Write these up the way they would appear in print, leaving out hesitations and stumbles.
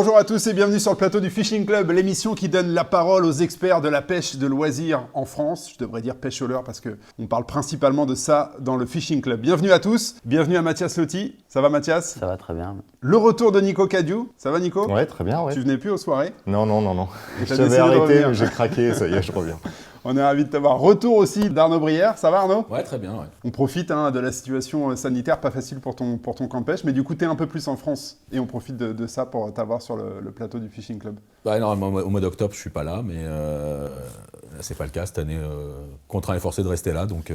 Bonjour à tous et bienvenue sur le plateau du Fishing Club, l'émission qui donne la parole aux experts de la pêche de loisirs en France. Je devrais dire pêche au leurre parce qu'on parle principalement de ça dans le Fishing Club. Bienvenue à tous, bienvenue à Mathias Lotti. Ça va Mathias? Ça va très bien. Le retour de Nico Cadieux. Ça va Nico? Ouais, très bien, ouais. Tu venais plus aux soirées? Non. T'as J'avais décidé de arrêté, revenir. mais j'ai craqué, ça y est, je reviens. On est ravis de t'avoir. Retour aussi d'Arnaud Brière. Ça va Arnaud? Ouais, très bien, ouais. On profite de la situation sanitaire, pas facile pour ton camp de pêche, mais du coup, tu es un peu plus en France et on profite de ça pour t'avoir sur le plateau du Fishing Club. Bah, normalement, au mois d'octobre, je suis pas là, mais c'est pas le cas cette année. Contraint et forcé de rester là, donc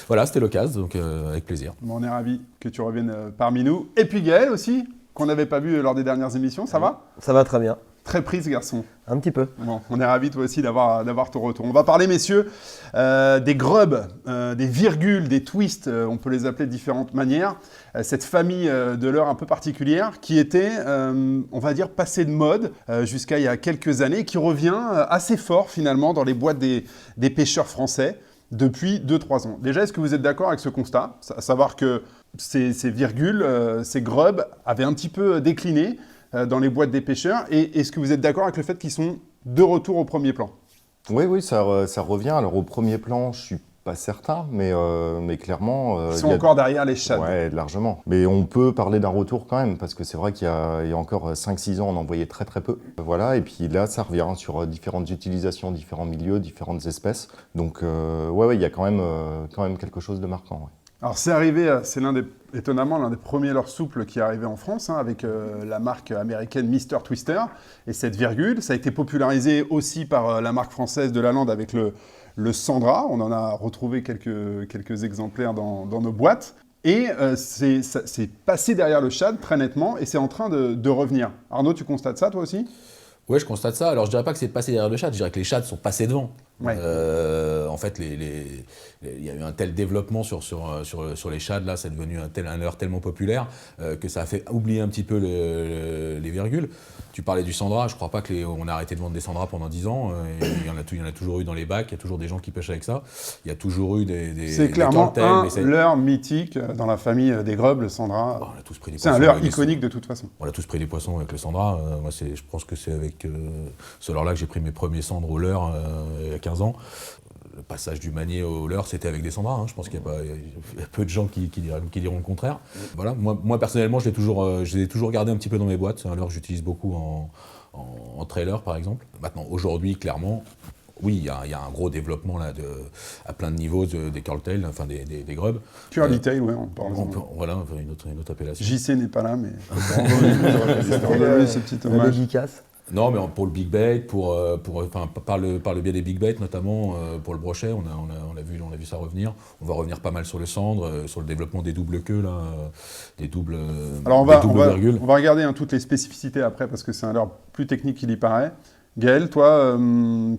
voilà, c'était l'occasion, donc avec plaisir. Bon, on est ravis que tu reviennes parmi nous. Et puis Gaël aussi, qu'on n'avait pas vu lors des dernières émissions. Ça va? Ça va très bien. Très pris ce garçon. Un petit peu. Bon, on est ravis toi aussi d'avoir ton retour. On va parler, messieurs, des grubs, des virgules, des twists, on peut les appeler de différentes manières. Cette famille de leurres un peu particulière qui était, on va dire, passée de mode jusqu'à il y a quelques années, qui revient assez fort finalement dans les boîtes des pêcheurs français depuis 2-3 ans. Déjà, est-ce que vous êtes d'accord avec ce constat? À savoir que ces virgules, ces grubs avaient un petit peu décliné dans les boîtes des pêcheurs. Et est-ce que vous êtes d'accord avec le fait qu'ils sont de retour au premier plan? Oui, ça revient. Alors au premier plan, je suis pas certain, mais clairement... Ils sont encore derrière les shad. Ouais, largement. Mais on peut parler d'un retour quand même, parce que c'est vrai qu'il y a encore 5-6 ans, on en voyait très très peu. Voilà, et puis là, ça revient sur différentes utilisations, différents milieux, différentes espèces. Donc ouais, il y a quand même quelque chose de marquant. Ouais. Alors c'est arrivé, c'est étonnamment l'un des premiers leurres souples qui est arrivé en France, avec la marque américaine Mr. Twister et cette virgule. Ça a été popularisé aussi par la marque française de la Lande avec le Sandra. On en a retrouvé quelques exemplaires dans nos boîtes. Et c'est passé derrière le shad très nettement et c'est en train de revenir. Arnaud, tu constates ça toi aussi? Ouais, je constate ça. Alors, je dirais pas que c'est passé derrière le shad, je dirais que les shads sont passés devant. Ouais. En fait, il y a eu un tel développement sur les shads, là, c'est devenu un leurre tellement populaire que ça a fait oublier un petit peu les virgules. Tu parlais du Sandra, je crois pas qu'on a arrêté de vendre des Sandra pendant 10 ans. Il y en a toujours eu dans les bacs, il y a toujours des gens qui pêchent avec ça. Il y a toujours eu c'est clairement un leurre mythique dans la famille des grubs, le Sandra. Bon, on a tous pris des c'est un poissons leurre avec iconique de toute façon. On a tous pris des poissons avec le Sandra. Moi, je pense que c'est avec ce leurre-là que j'ai pris mes premiers cendres au leurre il y a 15 ans. Le passage du manier au leurre, c'était avec des Sandras. Je pense qu'il y a peu de gens qui diront le contraire. Voilà. Moi personnellement, je l'ai toujours gardé un petit peu dans mes boîtes. C'est un leurre que j'utilise beaucoup en trailer, par exemple. Maintenant, aujourd'hui, clairement, oui, il y a un gros développement là, à plein de niveaux des curltail, enfin des grubs. Curly tail, ouais, voilà, une autre appellation. JC n'est pas là, mais ce petit hommage. Dédicace. Non, mais pour le big bait, par le biais des big bait notamment, pour le brochet, on a vu ça revenir. On va revenir pas mal sur le cendre, sur le développement des doubles queues, là, des doubles virgules. On va regarder toutes les spécificités après, parce que c'est un leurre plus technique qu'il y paraît. Gaël, toi,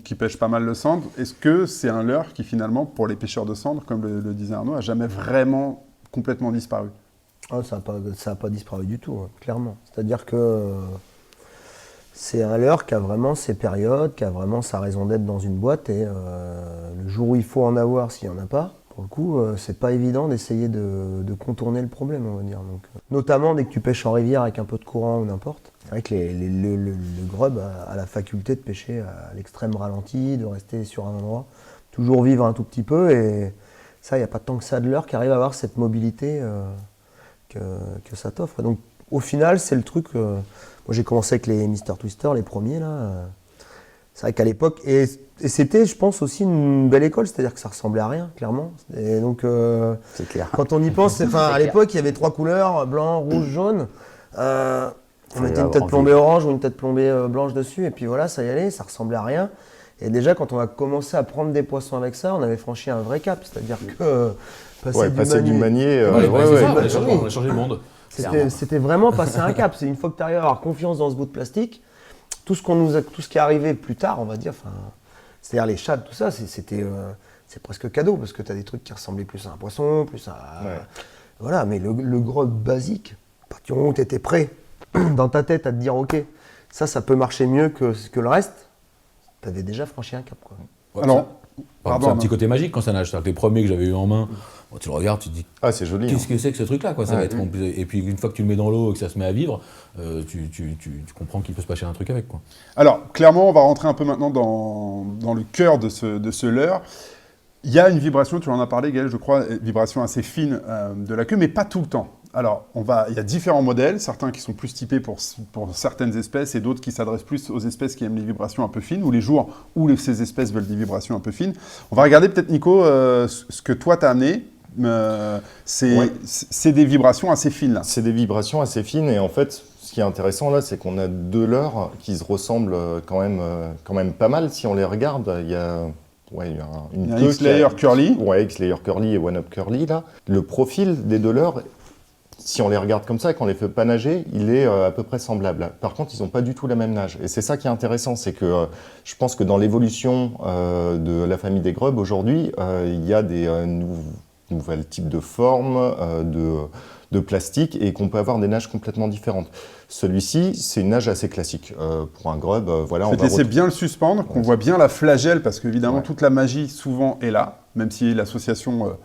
qui pêches pas mal le cendre, est-ce que c'est un leurre qui finalement, pour les pêcheurs de cendre, comme le disait Arnaud, a jamais vraiment complètement disparu? Ça n'a pas disparu du tout, clairement. C'est-à-dire que c'est un leurre qui a vraiment ses périodes, qui a vraiment sa raison d'être dans une boîte et le jour où il faut en avoir, s'il n'y en a pas, pour le coup, c'est pas évident d'essayer de contourner le problème, on va dire. Donc, notamment dès que tu pêches en rivière avec un peu de courant ou n'importe. C'est vrai que le grub a la faculté de pêcher à l'extrême ralenti, de rester sur un endroit, toujours vivre un tout petit peu et ça, il n'y a pas tant que ça de leurre qui arrive à avoir cette mobilité que ça t'offre. Donc au final, c'est le truc... moi j'ai commencé avec les Mr. Twister, les premiers là. C'est vrai qu'à l'époque... Et c'était, je pense, aussi une belle école, c'est-à-dire que ça ressemblait à rien, clairement. Et donc, c'est clair. Quand on y pense, à l'époque, il y avait 3 couleurs, blanc, rouge, jaune. On mettait une tête plombée orange ou une tête plombée blanche dessus, et puis voilà, ça y allait, ça ressemblait à rien. Et déjà, quand on a commencé à prendre des poissons avec ça, on avait franchi un vrai cap, c'est-à-dire que passer du manier... on a changé le monde. C'était vraiment passer un cap. C'est une fois que tu arrives à avoir confiance dans ce bout de plastique, tout ce qui est arrivé plus tard, on va dire, c'est-à-dire les shads, tout ça, c'est presque cadeau, parce que tu as des trucs qui ressemblaient plus à un poisson, plus à... Ouais. Voilà, mais le grub basique, à partir du moment où tu étais prêt, dans ta tête, à te dire, ok, ça peut marcher mieux que le reste, tu avais déjà franchi un cap, quoi. Alors, C'est un petit côté magique quand ça nage. C'est-à-dire que les premiers que j'avais eu en main, bon, tu le regardes, tu te dis Ah, c'est joli. qu'est-ce que c'est que ce truc-là quoi, ça va être Et puis une fois que tu le mets dans l'eau et que ça se met à vivre, tu comprends qu'il peut se passer un truc avec. Quoi. Alors, clairement, on va rentrer un peu maintenant dans le cœur de ce leurre. Il y a une vibration, tu en as parlé Gaël, je crois, vibration assez fine de la queue, mais pas tout le temps. Alors, il y a différents modèles, certains qui sont plus typés pour certaines espèces et d'autres qui s'adressent plus aux espèces qui aiment les vibrations un peu fines, ou les jours où ces espèces veulent des vibrations un peu fines. On va regarder peut-être, Nico, ce que toi t'as amené. C'est des vibrations assez fines, là. C'est des vibrations assez fines, et en fait, ce qui est intéressant là, c'est qu'on a deux leurres qui se ressemblent quand même pas mal si on les regarde. Il y a une queue X-Layer Curly. Ouais, X-Layer Curly et One-Up Curly, là. Le profil des deux leurres, si on les regarde comme ça et qu'on les fait pas nager, il est à peu près semblable. Par contre, ils n'ont pas du tout la même nage. Et c'est ça qui est intéressant, c'est que je pense que dans l'évolution de la famille des grubs, aujourd'hui, il y a des nouvelles types de formes, de plastique, et qu'on peut avoir des nages complètement différentes. Celui-ci, c'est une nage assez classique. Pour un grub, voilà, on va C'est bien le suspendre, qu'on voit bien la flagelle, parce qu'évidemment, toute la magie, souvent, est là, même si l'association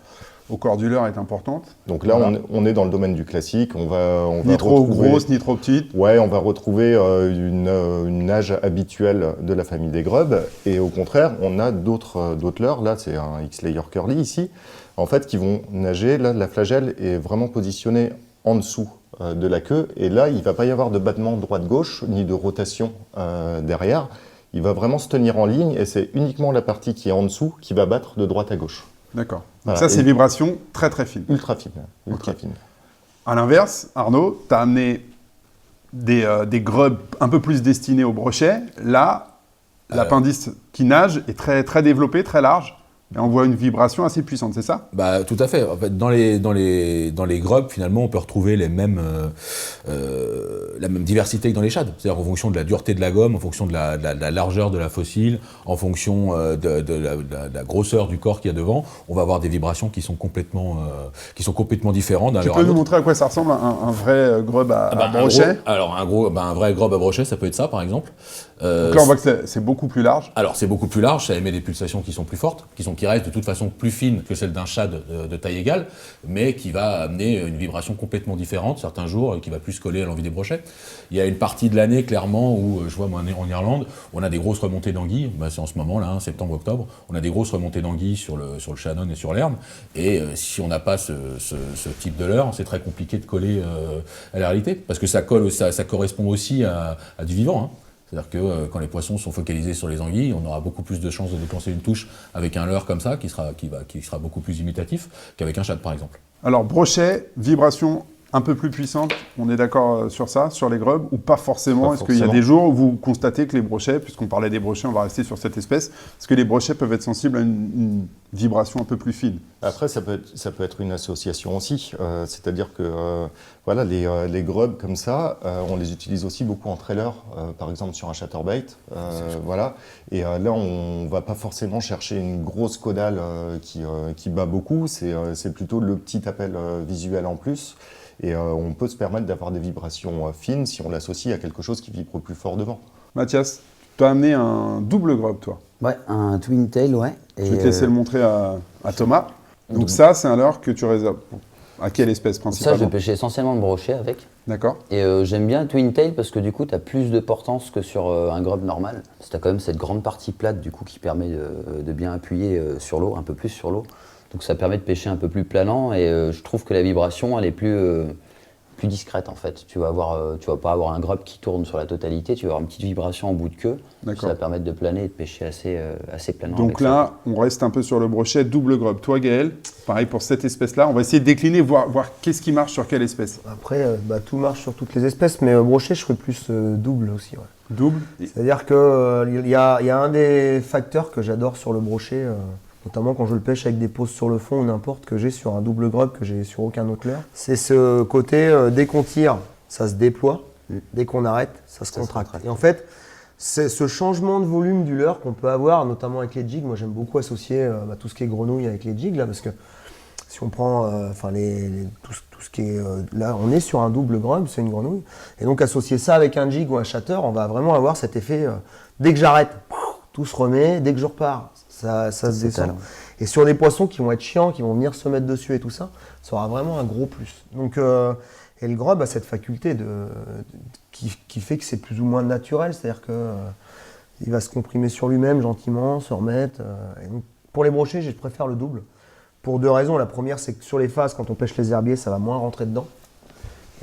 au corps du leurre est importante. Donc là, on est dans le domaine du classique. On va ni trop grosse, ni trop petite. Ouais, on va retrouver une nage habituelle de la famille des grubs. Et au contraire, on a d'autres leurres. Là, c'est un X-Layer Curly ici. En fait, qui vont nager. Là, la flagelle est vraiment positionnée en dessous de la queue. Et là, il ne va pas y avoir de battement droite-gauche, ni de rotation derrière. Il va vraiment se tenir en ligne. Et c'est uniquement la partie qui est en dessous qui va battre de droite à gauche. D'accord. Voilà. Ça, c'est vibrations très très fines. Ultra fines. Ultra fines. À l'inverse, Arnaud, tu as amené des grubs un peu plus destinés au brochet. Là, l'appendice qui nage est très, très développé, très large. Et on voit une vibration assez puissante, c'est ça? Bah, tout à fait. En fait, dans les grubs, finalement, on peut retrouver la même diversité que dans les shad. C'est-à-dire en fonction de la dureté de la gomme, en fonction de la largeur de la fossile, en fonction de la grosseur du corps qu'il y a devant, on va avoir des vibrations qui sont complètement différentes. Tu peux nous montrer à quoi ça ressemble un vrai grub à brochet? Un vrai grub à brochet, ça peut être ça, par exemple. Donc là, on voit que c'est beaucoup plus large. Alors, c'est beaucoup plus large, ça émet des pulsations qui sont plus fortes, qui restent de toute façon plus fines que celles d'un shad de taille égale, mais qui va amener une vibration complètement différente certains jours, qui va plus coller à l'envie des brochets. Il y a une partie de l'année, clairement, où je vois, moi, en Irlande, on a des grosses remontées d'anguilles. C'est en ce moment, là, septembre-octobre, on a des grosses remontées d'anguilles sur le Shannon et sur l'Erne. Et si on n'a pas ce type de leurre, c'est très compliqué de coller à la réalité, parce que ça correspond aussi à du vivant, hein. C'est-à-dire que quand les poissons sont focalisés sur les anguilles, on aura beaucoup plus de chances de déclencher une touche avec un leurre comme ça, qui sera beaucoup plus imitatif qu'avec un shad, par exemple. Alors, brochet, vibration un peu plus puissante, on est d'accord sur ça, sur les grubs, ou pas forcément? Est-ce qu'il y a des jours où vous constatez que les brochets, puisqu'on parlait des brochets, on va rester sur cette espèce, est-ce que les brochets peuvent être sensibles à une vibration un peu plus fine? Après, ça peut être une association aussi. C'est-à-dire que voilà, les grubs comme ça, on les utilise aussi beaucoup en trailer, par exemple sur un chatterbait. Voilà. Et là, on ne va pas forcément chercher une grosse caudale qui bat beaucoup. C'est plutôt le petit appel visuel en plus. Et on peut se permettre d'avoir des vibrations fines si on l'associe à quelque chose qui vibre plus fort devant. Mathias, tu as amené un double grub, toi. Ouais, un twin tail, ouais. Je vais te laisser le montrer à Thomas. Donc ça, c'est un leurre que tu réserves. À quelle espèce principalement? Ça, je vais pêcher essentiellement le brochet avec. D'accord. Et j'aime bien le twin tail parce que du coup, tu as plus de portance que sur un grub normal. Tu as quand même cette grande partie plate du coup qui permet de bien appuyer sur l'eau, un peu plus sur l'eau. Donc ça permet de pêcher un peu plus planant et je trouve que la vibration, elle est plus discrète en fait. Tu vas pas avoir un grub qui tourne sur la totalité, tu vas avoir une petite vibration en bout de queue. Ça va permettre de planer et de pêcher assez planant. Donc là, on reste un peu sur le brochet, double grub. Toi Gaël, pareil pour cette espèce-là, on va essayer de décliner, voir qu'est-ce qui marche sur quelle espèce. Après, tout marche sur toutes les espèces, mais brochet, je ferais plus double aussi. Ouais. Double? C'est-à-dire qu'il y a un des facteurs que j'adore sur le brochet, notamment quand je le pêche avec des poses sur le fond ou n'importe, que j'ai sur un double grub que j'ai sur aucun autre leurre. C'est ce côté, dès qu'on tire, ça se déploie, dès qu'on arrête, ça se contracte. Et en fait, c'est ce changement de volume du leurre qu'on peut avoir, notamment avec les jigs. Moi, j'aime beaucoup associer tout ce qui est grenouille avec les jigs, là, parce que si on prend tout ce qui est... là, on est sur un double grub, c'est une grenouille. Et donc, associer ça avec un jig ou un chatter, on va vraiment avoir cet effet, dès que j'arrête, tout se remet, dès que je repars, Ça se descend. s'étale. Et sur des poissons qui vont être chiants, qui vont venir se mettre dessus et tout ça, ça aura vraiment un gros plus. Donc, et le grub a cette faculté qui fait que c'est plus ou moins naturel, c'est-à-dire que il va se comprimer sur lui-même gentiment, se remettre. Et donc, pour les brochets, je préfère le double. Pour 2 raisons. La première, c'est que sur les faces, quand on pêche les herbiers, ça va moins rentrer dedans.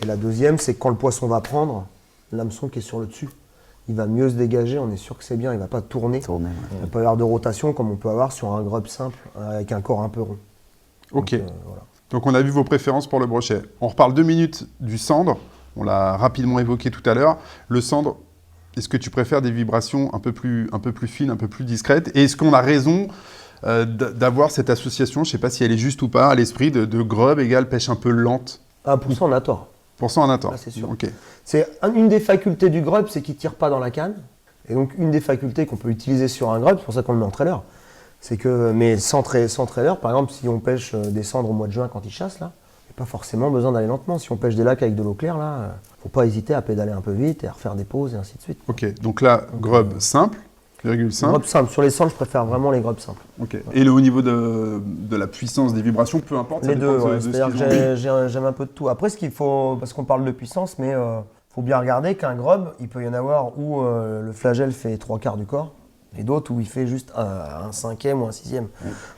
Et la deuxième, c'est que quand le poisson va prendre, l'hameçon qui est sur le dessus, il va mieux se dégager, on est sûr que c'est bien, il ne va pas tourner. Tourner, ouais. Il ne va pas y avoir de rotation comme on peut avoir sur un grub simple avec un corps un peu rond. Ok. Donc, voilà. Donc on a vu vos préférences pour le brochet. On reparle 2 minutes du cendre. On l'a rapidement évoqué tout à l'heure. Le cendre, est-ce que tu préfères des vibrations un peu plus fines, un peu plus discrètes? Et est-ce qu'on a raison d'avoir cette association, je ne sais pas si elle est juste ou pas, à l'esprit de grub égale pêche un peu lente? Ah, pour ça, on a tort. Pour ça, on a tort. Là, c'est sûr. Ok. C'est une des facultés du grub, c'est qu'il ne tire pas dans la canne. Et donc, une des facultés qu'on peut utiliser sur un grub, c'est pour ça qu'on le met en trailer. C'est que, mais sans trailer, par exemple, si on pêche des cendres au mois de juin quand ils chassent, là, il n'y a pas forcément besoin d'aller lentement. Si on pêche des lacs avec de l'eau claire, là, faut pas hésiter à pédaler un peu vite et à refaire des pauses et ainsi de suite. Ok. Donc là, grub simple, virgule simple. Grub simple. Sur les cendres, je préfère vraiment les grubs simples. Ok. Et au niveau de la puissance des vibrations, peu importe. Les ça deux, dépend ouais. de ce C'est-à-dire qu'ils ont. que j'aime un peu de tout. Après, ce qu'il faut, parce qu'on parle de puissance, mais faut bien regarder qu'un grub, il peut y en avoir où le flagelle fait 3/4 du corps, et d'autres où il fait juste un 5e ou un 6e.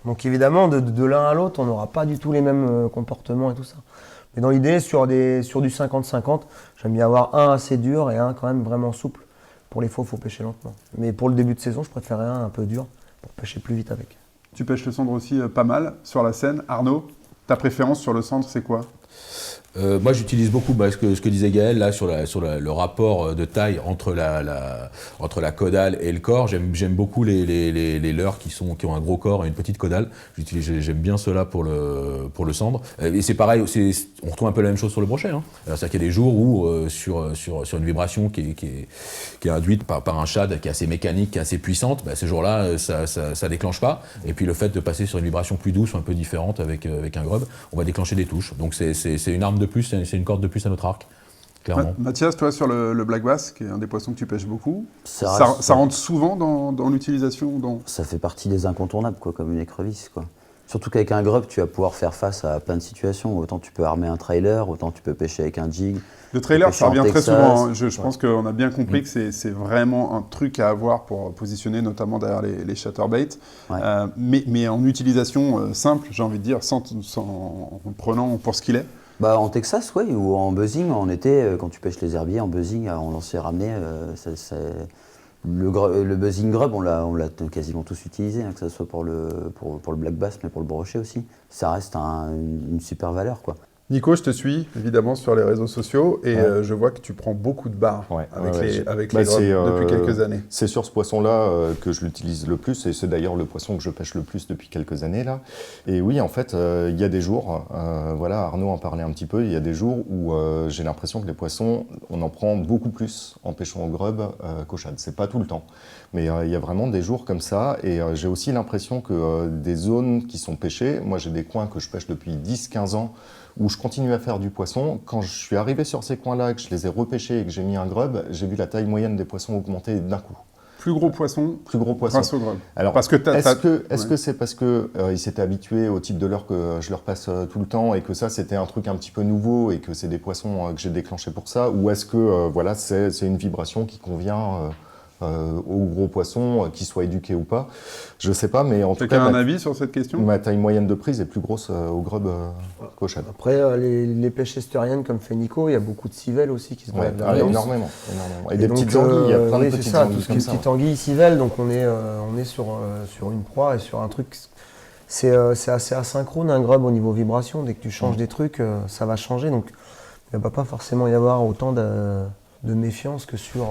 Donc évidemment, de l'un à l'autre, on n'aura pas du tout les mêmes comportements et tout ça. Mais dans l'idée, sur du 50-50, j'aime bien avoir un assez dur et un quand même vraiment souple. Pour les faux, il faut pêcher lentement. Mais pour le début de saison, je préférais un peu dur pour pêcher plus vite avec. Tu pêches le cendre aussi pas mal sur la Seine. Arnaud, ta préférence sur le cendre, c'est quoi? Moi, j'utilise beaucoup ce que disait Gaël là sur le rapport de taille entre la caudale et le corps. J'aime beaucoup les leurres qui ont un gros corps et une petite caudale. J'aime bien cela pour le cendre. Et c'est pareil, on retrouve un peu la même chose sur le brochet. Hein. C'est-à-dire qu'il y a des jours où sur une vibration qui est induite par un shad qui est assez mécanique, qui est assez puissante, ces jours-là, ça déclenche pas. Et puis le fait de passer sur une vibration plus douce, un peu différente avec un grub, on va déclencher des touches. Donc c'est une arme de plus, c'est une corde de plus à notre arc, clairement. Mathias, toi sur le black bass, qui est un des poissons que tu pêches beaucoup, Ça rentre souvent dans l'utilisation Ça fait partie des incontournables, quoi, comme une écrevisse, quoi. Surtout qu'avec un grub, tu vas pouvoir faire face à plein de situations. Autant tu peux armer un trailer, autant tu peux pêcher avec un jig. Le trailer, ça revient très Texas. souvent. Hein. Je pense qu'on a bien compris que c'est vraiment un truc à avoir pour positionner, notamment derrière les chatterbait. Ouais. Mais en utilisation simple, j'ai envie de dire, en le prenant pour ce qu'il est. En Texas, oui, ou en buzzing, en été, quand tu pêches les herbiers, en buzzing, en lancer ramené, le buzzing grub, on l'a quasiment tous utilisé, hein, que ce soit pour le black bass, mais pour le brochet aussi. Ça reste une super valeur, quoi. Nico, je te suis évidemment sur les réseaux sociaux et je vois que tu prends beaucoup de barres avec les grubs depuis quelques années. C'est sur ce poisson-là que je l'utilise le plus et c'est d'ailleurs le poisson que je pêche le plus depuis quelques années là. Et oui, en fait, il y a des jours, Arnaud en parlait un petit peu, il y a des jours où j'ai l'impression que les poissons, on en prend beaucoup plus en pêchant au grub qu'au shad. C'est pas tout le temps, mais il y a vraiment des jours comme ça et j'ai aussi l'impression que des zones qui sont pêchées, moi j'ai des coins que je pêche depuis 10-15 ans où je continue à faire du poisson. Quand je suis arrivé sur ces coins-là, que je les ai repêchés et que j'ai mis un grub, j'ai vu la taille moyenne des poissons augmenter d'un coup. Plus gros poisson grâce au grub. Alors, parce que est-ce que c'est parce qu'ils s'étaient habitués au type de leurre que je leur passe tout le temps et que ça, c'était un truc un petit peu nouveau et que c'est des poissons que j'ai déclenchés pour ça? Ou est-ce que c'est une vibration qui convient aux gros poissons, qu'ils soient éduqués ou pas? Je sais pas, mais en tout cas... Quelqu'un a un avis sur cette question? Ma taille moyenne de prise est plus grosse au grub qu'au shad. Après, les pêches esturiennes, comme fait Nico, il y a beaucoup de civelles aussi qui se baladent derrière. Énormément. Et des petites anguilles, il y a plein de petites anguilles. Tout ce qui est petites anguilles, civelles, donc on est sur une proie et sur un truc... C'est assez asynchrone un grub au niveau vibration. Dès que tu changes des trucs, ça va changer. Donc il ne va pas forcément y avoir autant de méfiance que sur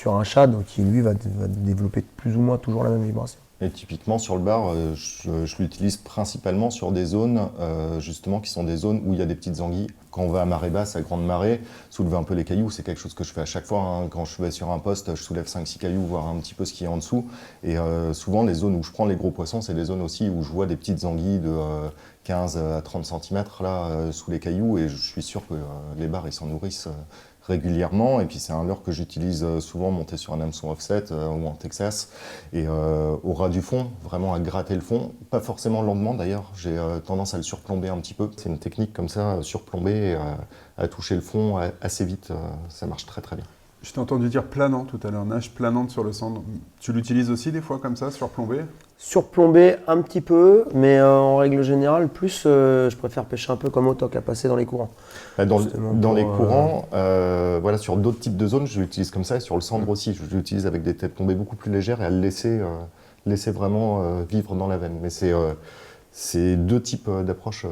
un shad qui lui va développer plus ou moins toujours la même vibration. Et typiquement sur le bar, je l'utilise principalement sur des zones justement qui sont des zones où il y a des petites anguilles. Quand on va à marée basse, à grande marée, soulever un peu les cailloux, c'est quelque chose que je fais à chaque fois. Hein. Quand je vais sur un poste, je soulève 5-6 cailloux, voir un petit peu ce qu'il y a en dessous. Et souvent, les zones où je prends les gros poissons, c'est des zones aussi où je vois des petites anguilles de 15 à 30 cm là, sous les cailloux. Et je suis sûr que les bars, ils s'en nourrissent régulièrement. Et puis c'est un leurre que j'utilise souvent monté sur un hameçon offset ou en Texas. Et au ras du fond, vraiment à gratter le fond. Pas forcément lentement d'ailleurs, j'ai tendance à le surplomber un petit peu. C'est une technique comme ça, surplomber, à toucher le fond assez vite, ça marche très très bien. Je t'ai entendu dire planant tout à l'heure, nage planante sur le cendre. Tu l'utilises aussi des fois comme ça, surplombé? Surplombé un petit peu, mais en règle générale, plus je préfère pêcher un peu comme au toc, à passer dans les courants. Dans les courants, voilà, sur d'autres types de zones, je l'utilise comme ça, et sur le cendre aussi, je l'utilise avec des têtes tombées beaucoup plus légères et à le laisser vraiment vivre dans la veine. Mais c'est deux types d'approches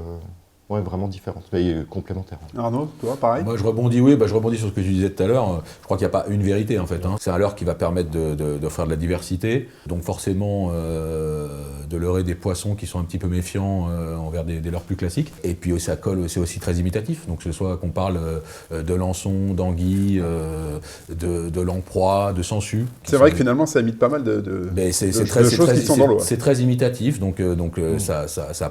vraiment différentes, mais complémentaires. Arnaud, toi, pareil? Moi, je rebondis sur ce que tu disais tout à l'heure. Je crois qu'il n'y a pas une vérité, en fait. C'est un leurre qui va permettre d'offrir de la diversité, donc forcément de leurrer des poissons qui sont un petit peu méfiants envers des leurres plus classiques. Et puis c'est aussi très imitatif, donc que ce soit qu'on parle de lançon, d'anguille, de lamproie, de sangsue. C'est vrai que finalement, ça imite pas mal de choses qui sont dans l'eau. C'est très imitatif, donc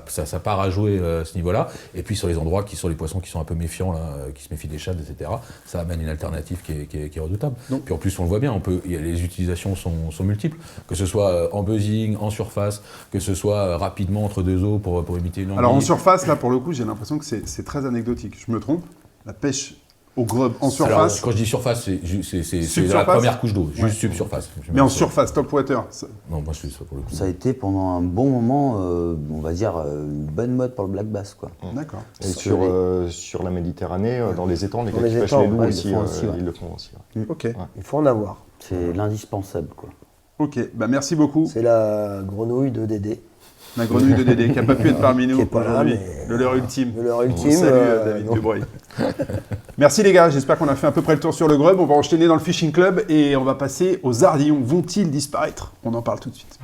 ça part à jouer à ce niveau-là. Et puis sur les endroits sur les poissons qui sont un peu méfiants, là, qui se méfient des chats, etc., ça amène une alternative qui est redoutable. Donc, puis en plus, on le voit bien, les utilisations sont multiples, que ce soit en buzzing, en surface, que ce soit rapidement entre deux eaux pour imiter une anguille. Alors en surface, là, pour le coup, j'ai l'impression que c'est très anecdotique. Je me trompe? La pêche au grub en surface. Alors, quand je dis surface, c'est la première couche d'eau, juste subsurface. Mais en surface, top water. Non, moi je fais ça pour le coup. Ça a été pendant un bon moment, on va dire, une bonne mode pour le black bass, quoi. D'accord. Et sur la Méditerranée, dans les étangs, les gars qui pêchent les loups aussi, ils le font aussi. Ok. Il faut en avoir. C'est l'indispensable, quoi. Ok, merci beaucoup. C'est la grenouille de Dédé. La grenouille de Dédé, qui n'a pas pu être parmi nous Qui est pas là, aujourd'hui. mais- Le leurre ultime. Le leurre ultime. Salut David non. Dubreuil. Merci les gars, j'espère qu'on a fait à peu près le tour sur le grub. On va enchaîner dans le fishing club et on va passer aux ardillons. Vont-ils disparaître? On en parle tout de suite.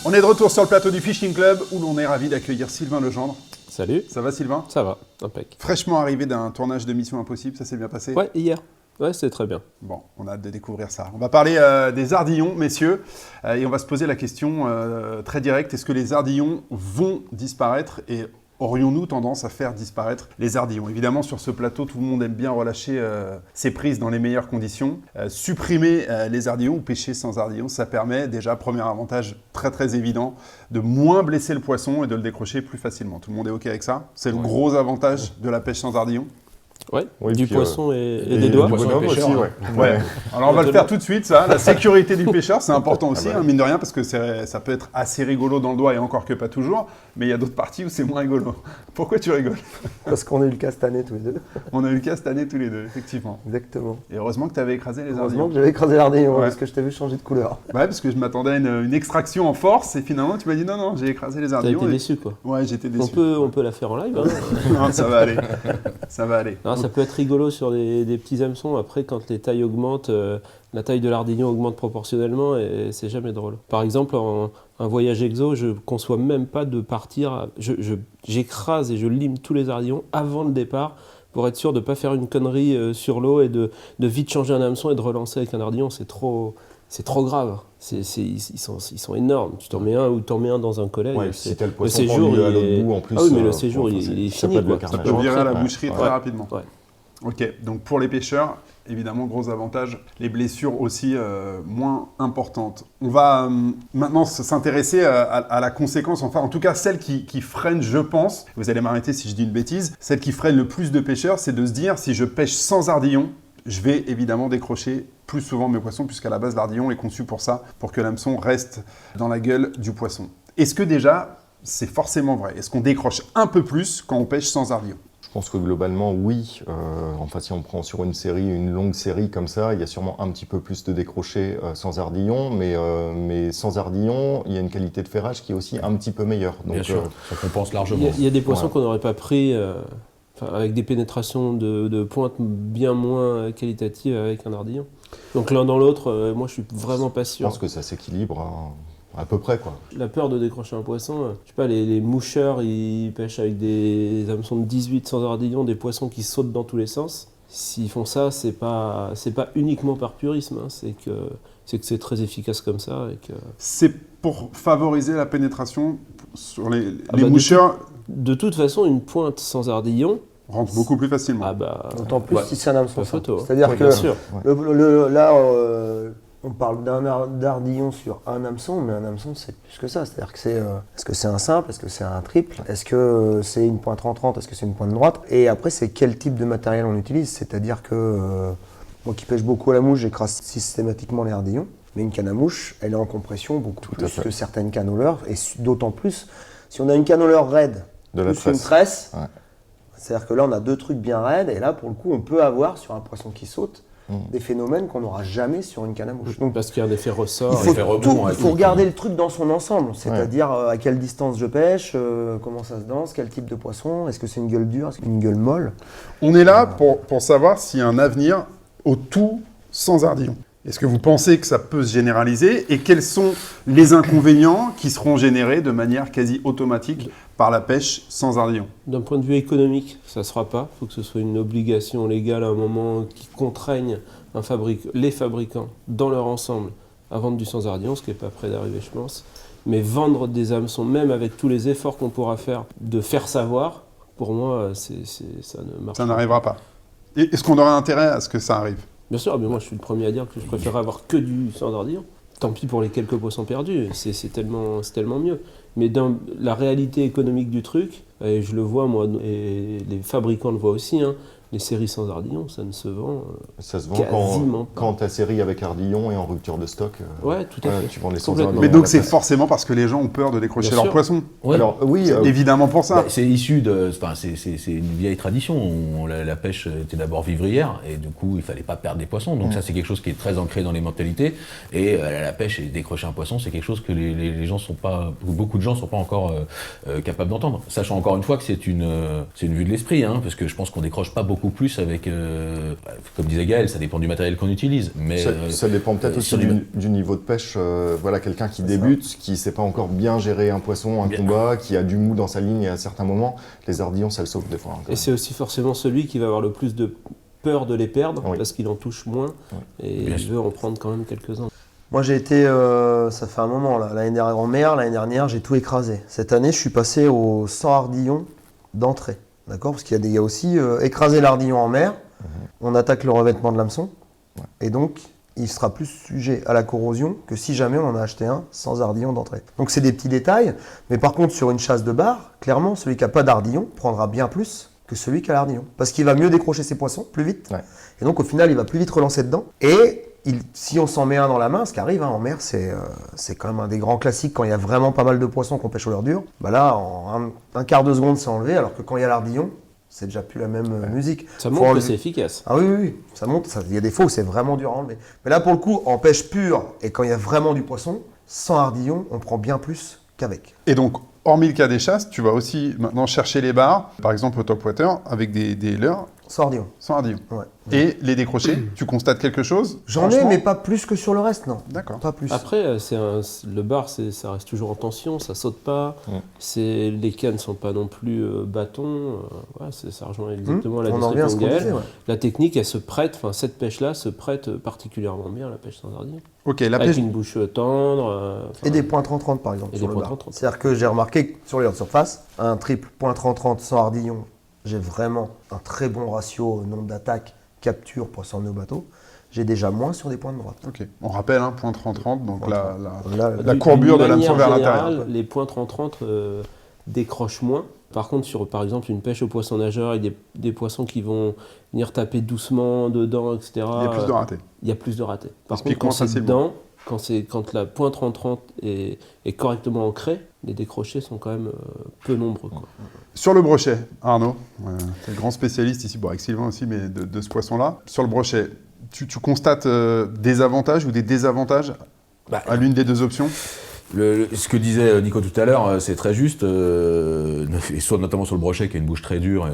On est de retour sur le plateau du Fishing Club où l'on est ravi d'accueillir Sylvain Legendre. Salut, Ça va Sylvain? ça va, impec. Fraîchement arrivé d'un tournage de Mission Impossible, ça s'est bien passé? Ouais, hier. Ouais, c'était très bien. Bon, on a hâte de découvrir ça. On va parler des ardillons, messieurs, et on va se poser la question très directe. Est-ce que les ardillons vont disparaître et aurions-nous tendance à faire disparaître les ardillons? Évidemment, sur ce plateau, tout le monde aime bien relâcher ses prises dans les meilleures conditions. Supprimer les ardillons ou pêcher sans ardillons, ça permet déjà, premier avantage très très évident, de moins blesser le poisson et de le décrocher plus facilement. Tout le monde est OK avec ça? C'est le gros avantage de la pêche sans ardillons? Ouais, Oui, du puis, poisson et des doigts. du Poisson bonhomme et pêcheur, aussi, hein. ouais. Ouais. Alors on va le faire tout de suite, ça. La sécurité du pêcheur, c'est important aussi, Ah bah. hein, mine de rien, parce que ça peut être assez rigolo dans le doigt et encore que pas toujours, mais il y a d'autres parties où c'est moins rigolo. Pourquoi tu rigoles? Parce qu'on a eu le cas cette année tous les deux. On a eu le cas cette année tous les deux, effectivement. Exactement. Et heureusement que tu avais écrasé les Heureusement ardillons. que j'avais écrasé l'ardillon, Ouais. parce que je t'ai vu changer de couleur. Ouais, parce que je m'attendais à une extraction en force et finalement tu m'as dit non, j'ai écrasé les T'as ardillons. été et- déçu, quoi. Ouais, j'étais déçu. On peut la faire en live. Hein. Non, ça va aller. Ça va aller. Non, ça peut être rigolo sur des petits hameçons. Après, quand les tailles augmentent, la taille de l'ardillon augmente proportionnellement et c'est jamais drôle. Par exemple, en un voyage exo, je conçois même pas de partir. J'écrase et je lime tous les ardillons avant le départ pour être sûr de ne pas faire une connerie sur l'eau et de vite changer un hameçon et de relancer avec un ardillon. C'est trop grave. Ils sont énormes. Tu t'en mets un ou t'en mets un dans un collet. Ouais, et si c'est- t'as le le poisson séjour, pendu à il l'autre est- bout en plus. Ah oui, mais le séjour, il est ça fini, peut être le quoi. Ça carnage. peut virer à la Ouais. boucherie très Ouais. rapidement. Ouais. Ok, donc pour les pêcheurs, évidemment, gros avantage, les blessures aussi moins importantes. On va maintenant s'intéresser à la conséquence, enfin en tout cas celle qui freine, je pense, vous allez m'arrêter si je dis une bêtise, celle qui freine le plus de pêcheurs, c'est de se dire si je pêche sans ardillon, je vais évidemment décrocher plus souvent mes poissons, puisqu'à la base l'ardillon est conçu pour ça, pour que l'hameçon reste dans la gueule du poisson. Est-ce que déjà, c'est forcément vrai? Est-ce qu'on décroche un peu plus quand on pêche sans ardillon? Je pense que globalement, oui. Enfin, si on prend sur une longue série comme ça, il y a sûrement un petit peu plus de décrochés sans ardillon, mais sans ardillon, il y a une qualité de ferrage qui est aussi un petit peu meilleure. Donc, Bien sûr, ça compense Il largement. y a des poissons Ouais. qu'on n'aurait pas pris avec des pénétrations de pointe bien moins qualitatives avec un ardillon. Donc l'un dans l'autre, moi je suis vraiment pas je sûr. pense que ça s'équilibre à peu près, quoi. La peur de décrocher un poisson, je sais pas, les moucheurs ils pêchent avec des hameçons de 18 sans ardillon, des poissons qui sautent dans tous les sens. S'ils font ça, c'est pas uniquement par purisme, hein, c'est que c'est très efficace comme ça. Et que... C'est pour favoriser la pénétration sur les bah, moucheurs. De toute façon, une pointe sans ardillon, Rentre beaucoup plus facilement. ah bah, D'autant plus Ouais. si c'est un hameçon pas fin. photo. C'est-à-dire Ouais, que bien sûr. là, on parle d'ardillon sur un hameçon, mais un hameçon c'est plus que ça. C'est-à-dire que est-ce que c'est un simple, est-ce que c'est un triple, est-ce que c'est une pointe rentrante, est-ce que c'est une pointe droite, et après c'est quel type de matériel on utilise. C'est-à-dire que moi qui pêche beaucoup à la mouche, j'écrase systématiquement les ardillons, mais une canne à mouche, elle est en compression beaucoup Tout à plus fait. que certaines cannes au leurre, et d'autant plus si on a une canne au leurre raide De la plus une tresse. tresse. Ouais. C'est-à-dire que là, on a deux trucs bien raides, et là, pour le coup, on peut avoir sur un poisson qui saute des phénomènes qu'on n'aura jamais sur une canne à mouche. Donc, Parce qu'il y a un effet il ressort. faut, effet rebond, il ouais, faut tout. regarder le truc dans son ensemble, c'est-à-dire à quelle distance je pêche, comment ça se danse, quel type de poisson, est-ce que c'est une gueule dure, est-ce que c'est une gueule molle. On est là pour savoir s'il y a un avenir au tout sans ardillon. Est-ce que vous pensez que ça peut se généraliser et quels sont les inconvénients qui seront générés de manière quasi automatique par la pêche sans ardillon? D'un point de vue économique, ça ne se fera pas. Il faut que ce soit une obligation légale à un moment qui contraigne les fabricants dans leur ensemble à vendre du sans-ardillon, ce qui n'est pas près d'arriver, je pense. Mais vendre des hameçons, même avec tous les efforts qu'on pourra faire de faire savoir, pour moi, ça ne marche Ça pas. n'arrivera pas. Et est-ce qu'on aurait intérêt à ce que ça arrive? Bien sûr, mais moi je suis le premier à dire que je préfère avoir que du sans-ardillon. Tant pis pour les quelques poissons perdus, c'est tellement mieux. Mais dans la réalité économique du truc, et je le vois moi, et les fabricants le voient aussi, hein, les séries sans ardillon, ça ne se vend Ça se vend quasiment pas. quand ta série avec ardillon est en rupture de stock. Ouais, tout à voilà, fait. tu vends les Complètement. sans-ardillons. Mais donc à la c'est place. forcément parce que les gens ont peur de décrocher Bien leur sûr. poisson. Ouais. Alors oui, C'est évidemment pour ça. Bah, c'est issu de. Enfin, c'est une vieille tradition. La pêche était d'abord vivrière et du coup, il fallait pas perdre des poissons. Donc, ça, c'est quelque chose qui est très ancré dans les mentalités. Et la pêche et décrocher un poisson, c'est quelque chose que les gens sont pas. Beaucoup de gens sont pas encore capables d'entendre. Sachant encore une fois que c'est une vue de l'esprit, hein, parce que je pense qu'on décroche pas beaucoup plus avec. Comme disait Gaël, ça dépend du matériel qu'on utilise. Mais ça dépend peut-être aussi sur du niveau de pêche. Voilà, quelqu'un qui débute, qui sait pas encore bien gérer un poisson, un Bien. combat, qui a du mou dans sa ligne à certains moments, les ardillons, ça le sauve des fois. hein, quand Et c'est aussi forcément celui qui va avoir le plus de peur de les perdre, Oui. parce qu'il en touche moins, et Bien il sûr. veut en prendre quand même quelques-uns. Moi j'ai été, ça fait un moment là, l'année dernière en mer, l'année dernière j'ai tout écrasé. Cette année je suis passé au sans ardillon d'entrée, d'accord? Parce qu'il y a aussi écraser l'ardillon en mer, on attaque le revêtement de l'hameçon, et donc il sera plus sujet à la corrosion que si jamais on en a acheté un sans ardillon d'entrée. Donc c'est des petits détails, mais par contre sur une chasse de bar, clairement celui qui n'a pas d'ardillon prendra bien plus que celui qui a l'ardillon. Parce qu'il va mieux décrocher ses poissons, plus vite, Ouais. et donc au final il va plus vite relancer dedans, et si on s'en met un dans la main, ce qui arrive en mer, c'est quand même un des grands classiques quand il y a vraiment pas mal de poissons qu'on pêche au leurre dur. Bah là, en un quart de seconde, c'est enlevé, alors que quand il y a l'ardillon, c'est déjà plus la même musique. Ça Faut montre que enlever- c'est efficace. Ah oui, oui, oui, ça monte. Il y a des fois où c'est vraiment dur à enlever. Mais là, pour le coup, en pêche pure, et quand il y a vraiment du poisson, sans ardillon, on prend bien plus qu'avec. Et donc, hormis le cas des chasses, tu vas aussi maintenant chercher les bars, par exemple au topwater, avec des leurres Sans ardillon. sans ardillon. Ouais. Et les décrocher, tu constates quelque chose? J'en ai, franchement mais pas plus que sur le reste, non. D'accord. Pas plus. Après, le bar, ça reste toujours en tension, ça saute pas. Les cannes ne sont pas non plus bâtons. Ça rejoint exactement la On en revient à description ce de qu'on Gaël. disait, ouais. La technique, elle se prête, cette pêche-là se prête particulièrement bien à la pêche sans ardillon. Ok, la Avec pêche. une bouche tendre. Et des points 30-30 par exemple Et sur des le points bar. 30-30. C'est-à-dire que j'ai remarqué que sur les leurres de surface, un triple point 30-30 sans ardillon, j'ai vraiment un très bon ratio nombre d'attaques, capture, poisson au bateau. J'ai déjà moins sur des points de droite. Ok, on rappelle, hein, point 30-30, donc Point la Là, La D'une courbure de manière l'hameçon vers générale, l'intérieur. Les points 30-30 décrochent moins. Par contre, sur par exemple une pêche au poisson nageur, il y a des poissons qui vont venir taper doucement dedans, etc. Il y a plus de ratés. Il y a plus de ratés. Par se contre, pique moins quand c'est facilement. dedans, quand la pointe 30-30 est correctement ancrée, les décrochés sont quand même peu nombreux, quoi. Sur le brochet, Arnaud, tu es le grand spécialiste ici, bon, avec Sylvain aussi, mais de ce poisson-là. Sur le brochet, tu constates des avantages ou des désavantages à l'une des deux options? Ce que disait Nico tout à l'heure, c'est très juste, et soit notamment sur le brochet qui a une bouche très dure,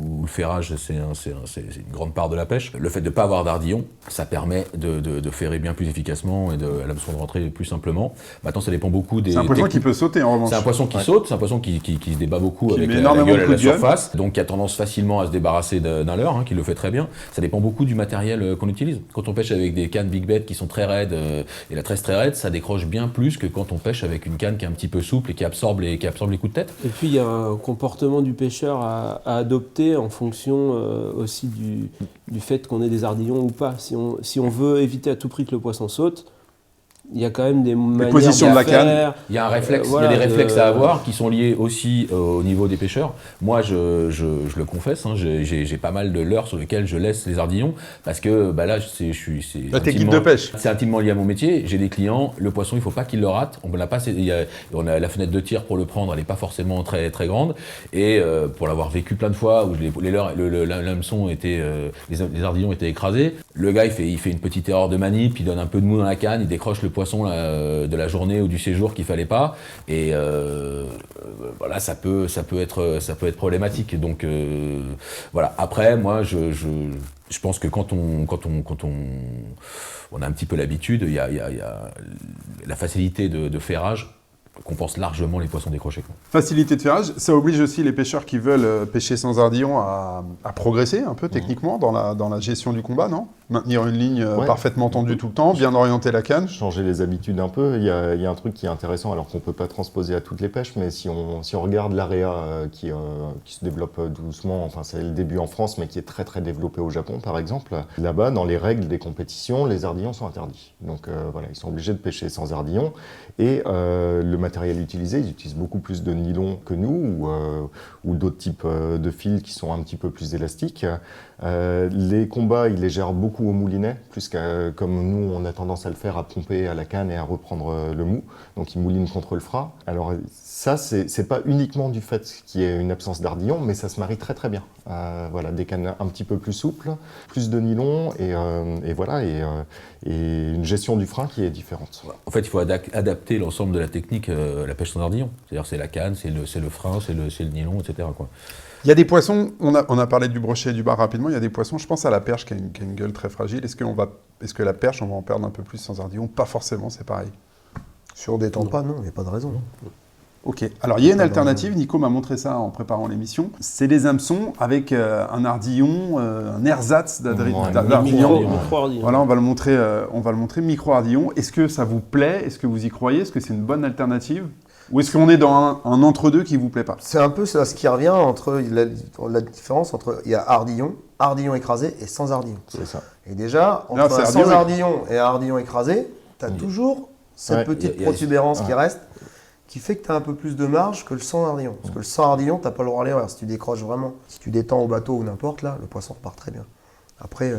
où le ferrage c'est une grande part de la pêche. Le fait de ne pas avoir d'ardillon, ça permet de ferrer bien plus efficacement et à l'hameçon de rentrer plus simplement. Maintenant, ça dépend beaucoup des C'est un poisson qui techniques. peut sauter en revanche. C'est un poisson qui saute, c'est un poisson qui se débat beaucoup Qui avec met la énormément gueule de à coups la de gueule. surface, donc qui a tendance facilement à se débarrasser d'un leurre, qui le fait très bien. Ça dépend beaucoup du matériel qu'on utilise. Quand on pêche avec des cannes big bait qui sont très raides et la tresse très raide, ça décroche bien plus que quand quand on pêche avec une canne qui est un petit peu souple et qui absorbe les coups de tête. Et puis il y a un comportement du pêcheur à adopter en fonction aussi du fait qu'on ait des ardillons ou pas. Si on veut éviter à tout prix que le poisson saute, il y a quand même des manières positions de la canne. faire. Il y a un réflexe, voilà, il y a des réflexes à avoir qui sont liés aussi au niveau des pêcheurs. Moi, je le confesse, hein, j'ai pas mal de leurres sur lesquelles je laisse les ardillons parce que là, c'est La technique de pêche. C'est intimement lié à mon métier. J'ai des clients, le poisson, il faut pas qu'il le rate. On a la fenêtre de tir pour le prendre, elle n'est pas forcément très très grande. Et pour l'avoir vécu plein de fois où l'hameçon était, les ardillons étaient écrasés, le gars il fait une petite erreur de manip, il donne un peu de mou dans la canne, il décroche le poisson de la journée ou du séjour qu'il fallait pas, et voilà, ça peut être problématique. Donc voilà. Après, moi, je pense que quand on a un petit peu l'habitude, il y a la facilité de ferrage compense largement les poissons décrochés, quoi. Facilité de ferrage, ça oblige aussi les pêcheurs qui veulent pêcher sans ardillon à progresser un peu techniquement dans la gestion du combat, non? Maintenir une ligne parfaitement tendue tout le temps, bien orienter la canne. Changer les habitudes un peu. Il y a un truc qui est intéressant, alors qu'on ne peut pas transposer à toutes les pêches, mais si on regarde l'AREA qui se développe doucement, enfin c'est le début en France, mais qui est très très développé au Japon par exemple, là-bas, dans les règles des compétitions, les ardillons sont interdits. Donc voilà, ils sont obligés de pêcher sans ardillon. Et le matériel utilisé, ils utilisent beaucoup plus de nylon que nous, ou d'autres types de fils qui sont un petit peu plus élastiques. Les combats, ils les gèrent beaucoup au moulinet, plus qu'à, comme nous, on a tendance à le faire, à pomper à la canne et à reprendre le mou. Donc ils moulinent contre le fras. Alors ça, c'est pas uniquement du fait qu'il y ait une absence d'ardillon, mais ça se marie très très bien. Voilà, des cannes un petit peu plus souples, plus de nylon, et voilà, et une gestion du frein qui est différente. En fait, il faut adapter l'ensemble de la technique à la pêche sans ardillon. C'est-à-dire c'est la canne, c'est le frein, c'est le nylon, etc., quoi. Il y a des poissons, on a parlé du brochet et du bar rapidement, il y a des poissons, je pense à la perche qui a une gueule très fragile. Est-ce que la perche, on va en perdre un peu plus sans ardillon? Pas forcément, c'est pareil. Si on détend pas, non, il n'y a pas de raison. Ok, alors il y a une alternative, Nico m'a montré ça en préparant l'émission, c'est des hameçons avec un ardillon, un ersatz d'ardillon. Micro-ardillon. Voilà, on va le montrer, micro-ardillon. Est-ce que ça vous plaît? Est-ce que vous y croyez? Est-ce que c'est une bonne alternative? Ou est-ce qu'on est dans un entre-deux qui vous plaît pas? C'est un peu ce qui revient entre la différence entre il y a ardillon écrasé et sans ardillon. C'est ça. Et déjà, entre Non, c'est un ardillon, sans oui. ardillon et un ardillon écrasé, tu as toujours cette petite il y a protubérance qui reste, qui fait que tu as un peu plus de marge que le sans ardillon. Parce que le sans ardillon, tu n'as pas le droit à l'erreur. Si tu décroches vraiment, si tu détends au bateau ou n'importe, là, le poisson repart très bien. Après,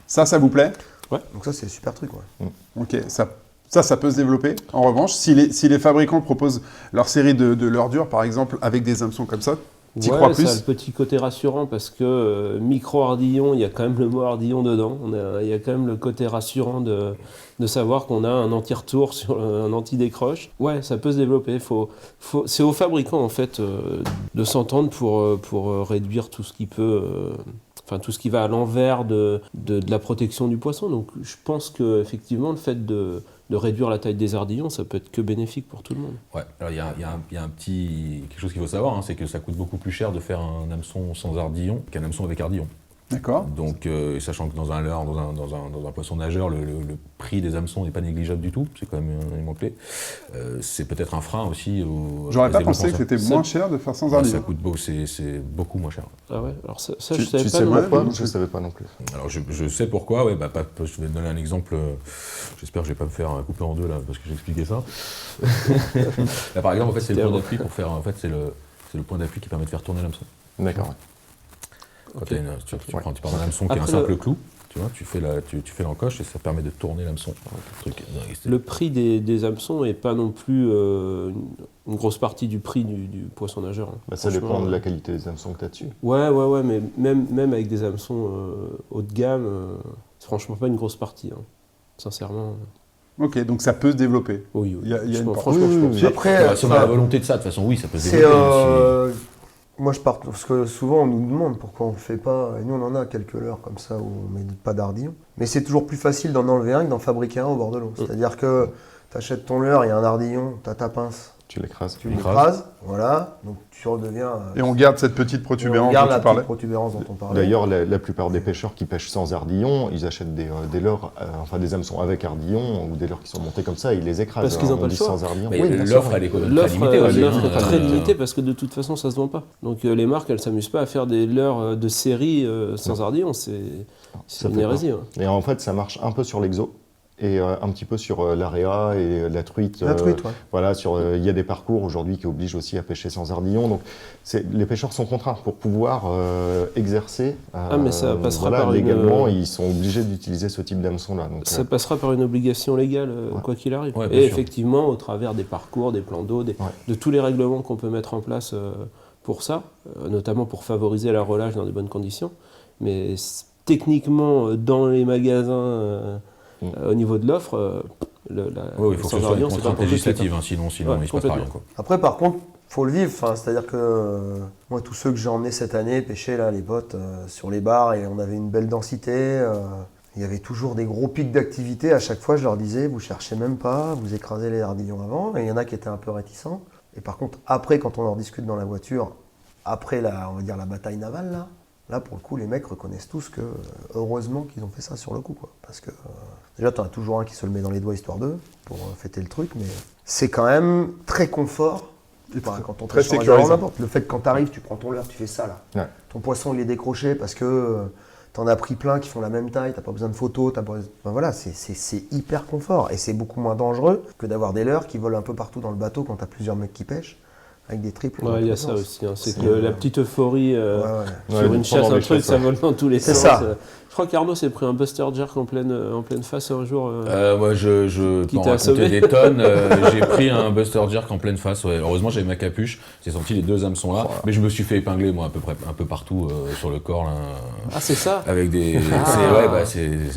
Ça vous plaît? donc ça, c'est le super truc. Ouais. Ok, ça peut se développer. En revanche, si les fabricants proposent leur série de leurres dures, par exemple, avec des hameçons comme ça, t'y crois plus? Ça a le petit côté rassurant parce que micro-ardillon, il y a quand même le mot ardillon dedans. Il y a quand même le côté rassurant de savoir qu'on a un anti-retour sur un anti-décroche. Ouais, ça peut se développer. C'est aux fabricants en fait de s'entendre pour réduire tout ce qui peut, tout ce qui va à l'envers de la protection du poisson. Donc je pense qu'effectivement, le fait de réduire la taille des ardillons, ça peut être que bénéfique pour tout le monde. Ouais, alors il y a quelque chose qu'il faut savoir, hein, c'est que ça coûte beaucoup plus cher de faire un hameçon sans ardillon qu'un hameçon avec ardillon. D'accord. Donc, sachant que dans un leurre, dans un poisson nageur, le prix des hameçons n'est pas négligeable du tout, c'est quand même un élément clé. C'est peut-être un frein aussi J'aurais pas pensé que c'était moins cher de faire sans Ça ardillon. coûte c'est beaucoup moins cher. Ah ouais, alors ça Tu je savais sais pas. moi, non plus. non Je ne savais pas non plus. Alors je sais pourquoi, ouais, je vais te donner un exemple, j'espère que je vais pas me faire couper en deux là, parce que j'ai expliqué ça. Là par exemple, en fait, c'est le point d'appui pour faire, en fait, c'est le point d'appui qui permet de faire tourner l'hameçon. D'accord. Quand tu pars d'un hameçon qui est un Après, simple clou, tu vois, tu fais l'encoche et ça permet de tourner l'hameçon. Le prix des hameçons n'est pas non plus une grosse partie du prix du poisson nageur. Hein. Ça dépend Franchement, de la qualité des hameçons que tu as dessus. Ouais, mais même avec des hameçons haut de gamme, c'est franchement pas une grosse partie. Hein. Sincèrement. Ok, donc ça peut se développer. Oui. Il y a une porte. Franchement, je pense. Après, Si on a la volonté de ça, de toute façon, oui, ça peut se c'est développer. moi je pars parce que souvent on nous demande pourquoi on ne le fait pas, et nous on en a quelques leurrs comme ça où on ne met pas d'ardillon, mais c'est toujours plus facile d'en enlever un que d'en fabriquer un au bord de l'eau. C'est-à-dire que tu achètes ton leurre, il y a un ardillon, tu as ta pince, Tu l'écrases. Tu l'écrases, voilà, donc tu redeviens... Et on garde cette petite on protubérance garde dont la tu parlais. petite protubérance dont on parlait. D'ailleurs, la plupart des pêcheurs qui pêchent sans ardillon, ils achètent des leurres, enfin des hameçons avec ardillon ou des leurres qui sont montés comme ça, ils les écrasent. Parce qu'ils ont On pas le dit choix. sans ardillon. Mais Oui, bien l'offre, sûr. elle est quand même très L'offre limitée aussi. l'offre est très hein. limitée parce que de toute façon ça se vend pas. Donc les marques elles s'amusent pas à faire des leurres de série sans ardillon, c'est Ça une fait hérésie. hein. Et en fait, ça marche un peu sur l'exo et un petit peu sur l'area et la truite. La truite, ouais. Voilà, il y a des parcours aujourd'hui qui obligent aussi à pêcher sans ardillon. Donc, les pêcheurs sont contraints pour pouvoir exercer. Mais ça passera par légalement, une- ils sont obligés d'utiliser ce type d'hameçon-là. Donc, Ça passera par une obligation légale, Ouais. quoi qu'il arrive. Ouais, bien Et sûr. effectivement, au travers des parcours, des plans d'eau, de tous les règlements qu'on peut mettre en place pour ça, notamment pour favoriser la relâche dans de bonnes conditions. Mais techniquement, dans les magasins, au niveau de l'offre, Ouais, il faut que sans ce soit une ardillon, c'est pas contrainte possible. législative, hein, sinon Ouais, il se passe pas complètement. rien. Quoi. Après, par contre, faut le vivre. Enfin, c'est-à-dire que moi, tous ceux que j'ai emmenés cette année pêcher là, les bottes sur les bars, et on avait une belle densité. Il y avait toujours des gros pics d'activité. À chaque fois, je leur disais, vous cherchez même pas, vous écrasez les ardillons avant. Et il y en a qui étaient un peu réticents. Et par contre, après, quand on en discute dans la voiture, après on va dire la bataille navale là, pour le coup, les mecs reconnaissent tous que heureusement qu'ils ont fait ça sur le coup, quoi. Parce que déjà, tu en as toujours un qui se le met dans les doigts histoire d'eux pour fêter le truc, mais c'est quand même très confort. Enfin, quand on très pêche sur un sécurisant. leurre, n'importe. Le fait que quand tu arrives, tu prends ton leurre, tu fais ça là. Ouais. Ton poisson il est décroché parce que t'en as pris plein qui font la même taille, t'as pas besoin de photos, enfin, voilà, c'est hyper confort et c'est beaucoup moins dangereux que d'avoir des leurres qui volent un peu partout dans le bateau quand t'as plusieurs mecs qui pêchent avec des triples. Ouais, il y a ça aussi. hein. C'est que la petite euphorie Ouais, ouais. sur Ouais, une chasse, pendant un les truc, chasses, ça vole dans tous les C'est sens. ça. Je crois qu'Arnaud s'est pris un buster jerk en pleine face un jour. Moi, je Qui peux en t'a raconter assommé des tonnes. J'ai pris un buster jerk en pleine face. Ouais. Heureusement, j'avais ma capuche. J'ai senti les deux hameçons là. Mais je me suis fait épingler, moi, un peu partout sur le corps. Là, Ah, c'est ça avec des.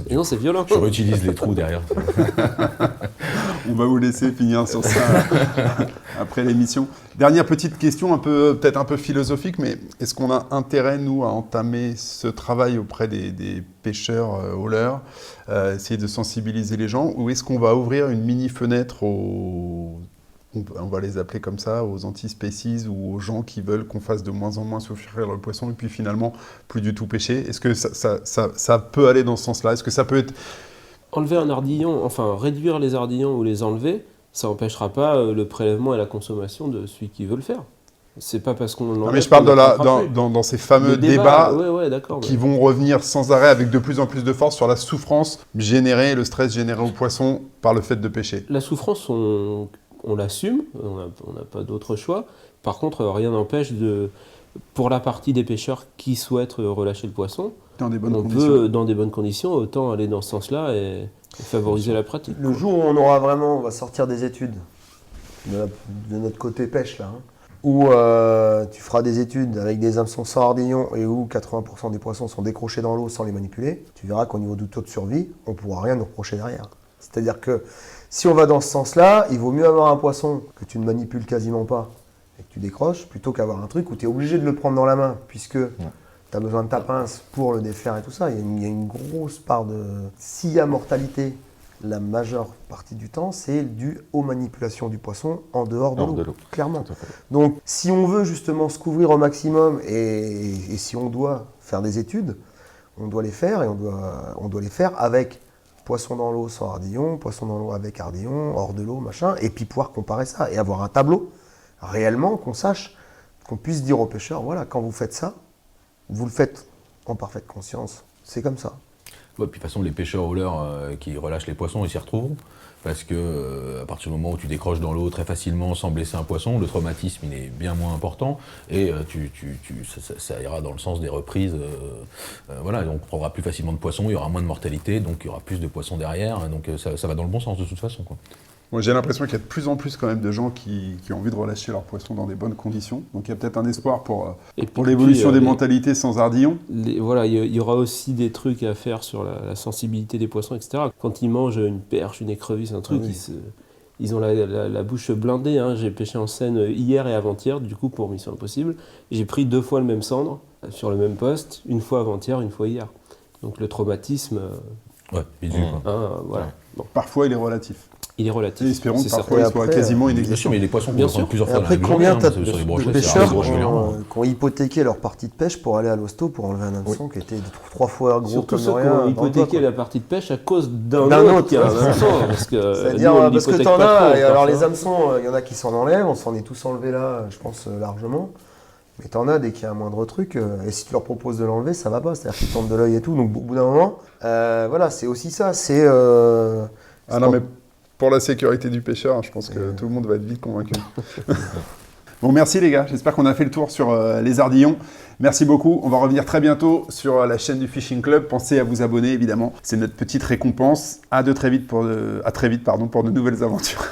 Et non, c'est violent. Je réutilise les trous derrière. On va vous laisser finir sur ça après l'émission. Dernière petite question, peut-être un peu philosophique, mais est-ce qu'on a intérêt, nous, à entamer ce travail auprès des pêcheurs au leurre, essayer de sensibiliser les gens, ou est-ce qu'on va ouvrir une mini-fenêtre on va les appeler comme ça, aux anti-species ou aux gens qui veulent qu'on fasse de moins en moins souffrir le poisson et puis finalement plus du tout pêcher? Est-ce que ça peut aller dans ce sens-là? Est-ce que ça peut être... Enlever un ardillon, enfin réduire les ardillons ou les enlever, ça n'empêchera pas le prélèvement et la consommation de celui qui veut le faire. C'est pas parce qu'on l'enlève. Non, mais je parle qu'on l'attrapera plus. dans ces fameux Le débats ouais, d'accord, qui vont revenir sans arrêt avec de plus en plus de force sur la souffrance générée, le stress généré au poisson par le fait de pêcher. La souffrance, on l'assume, on n'a pas d'autre choix. Par contre, rien n'empêche pour la partie des pêcheurs qui souhaitent relâcher le poisson, Dans des bonnes on conditions. peut, dans des bonnes conditions, autant aller dans ce sens-là et favoriser la pratique. Le jour où on va sortir des études de notre côté pêche là, où tu feras des études avec des hameçons sans ardillon et où 80% des poissons sont décrochés dans l'eau sans les manipuler, tu verras qu'au niveau du taux de survie, on ne pourra rien nous reprocher derrière. C'est-à-dire que si on va dans ce sens-là, il vaut mieux avoir un poisson que tu ne manipules quasiment pas et que tu décroches, plutôt qu'avoir un truc où tu es obligé de le prendre dans la main, puisque tu as besoin de ta pince pour le défaire et tout ça. Il y a une grosse part de... S'il y a mortalité, la majeure partie du temps, c'est dû aux manipulations du poisson en dehors de l'eau, clairement. Tout à fait. Donc, si on veut justement se couvrir au maximum et si on doit faire des études, on doit les faire et on doit les faire avec poisson dans l'eau sans ardillon, poisson dans l'eau avec ardillon, hors de l'eau, machin, et puis pouvoir comparer ça et avoir un tableau réellement qu'on sache, qu'on puisse dire aux pêcheurs, voilà, quand vous faites ça, vous le faites en parfaite conscience. C'est comme ça. Ouais, puis de toute façon, les pêcheurs au leurre qui relâchent les poissons, ils s'y retrouveront. Parce que à partir du moment où tu décroches dans l'eau très facilement sans blesser un poisson, le traumatisme il est bien moins important et ça ira dans le sens des reprises. Voilà, donc on prendra plus facilement de poissons, il y aura moins de mortalité, donc il y aura plus de poissons derrière, donc ça va dans le bon sens de toute façon, quoi. Moi, j'ai l'impression qu'il y a de plus en plus quand même de gens qui ont envie de relâcher leurs poissons dans des bonnes conditions. Donc il y a peut-être un espoir pour l'évolution des mentalités sans ardillon. Voilà, il y aura aussi des trucs à faire sur la sensibilité des poissons, etc. Quand ils mangent une perche, une écrevisse, un truc, ils ont la bouche blindée. Hein. J'ai pêché en Seine hier et avant-hier, du coup pour Mission Impossible. J'ai pris 2 fois le même cendre sur le même poste, une fois avant-hier, une fois hier. Donc le traumatisme, Ouais, bisous, quoi. voilà. Bon. Parfois, il est relatif. Il est relatif. Et espérons que c'est parfois certain. il soit après, quasiment Bien sûr, inexistant. mais les poissons qu'on Bien peut prendre sûr. plusieurs Et fois dans après, la même combien journée, t'as hein, sur les de brochettes, c'est pêcheurs arrivé régulièrement. qui ont hypothéqué leur partie de pêche pour aller à l'hosto pour enlever un hameçon qui était 3 fois gros Surtout comme ceux qui rien. ont dans le hypothéqué doigt, la partie de pêche à cause d'un D'un autre autre, qui a un ouais. hameçon. Parce que C'est-à-dire, nous, on parce que l'hypothèque t'en pas trop as, et encore, alors ça. les hameçons, il y en a qui s'en enlèvent, on s'en est tous enlevés là, je pense largement. Mais t'en as, dès qu'il y a un moindre truc, et si tu leur proposes de l'enlever, ça va pas, c'est-à-dire qu'ils tombent de l'œil et tout, donc au bout d'un moment, voilà, c'est aussi ça, c'est... Ah non, mais pour la sécurité du pêcheur, je pense que tout le monde va être vite convaincu. Bon, merci les gars, j'espère qu'on a fait le tour sur les ardillons. Merci beaucoup, on va revenir très bientôt sur la chaîne du Fishing Club. Pensez à vous abonner évidemment, c'est notre petite récompense. À très vite pour de nouvelles aventures.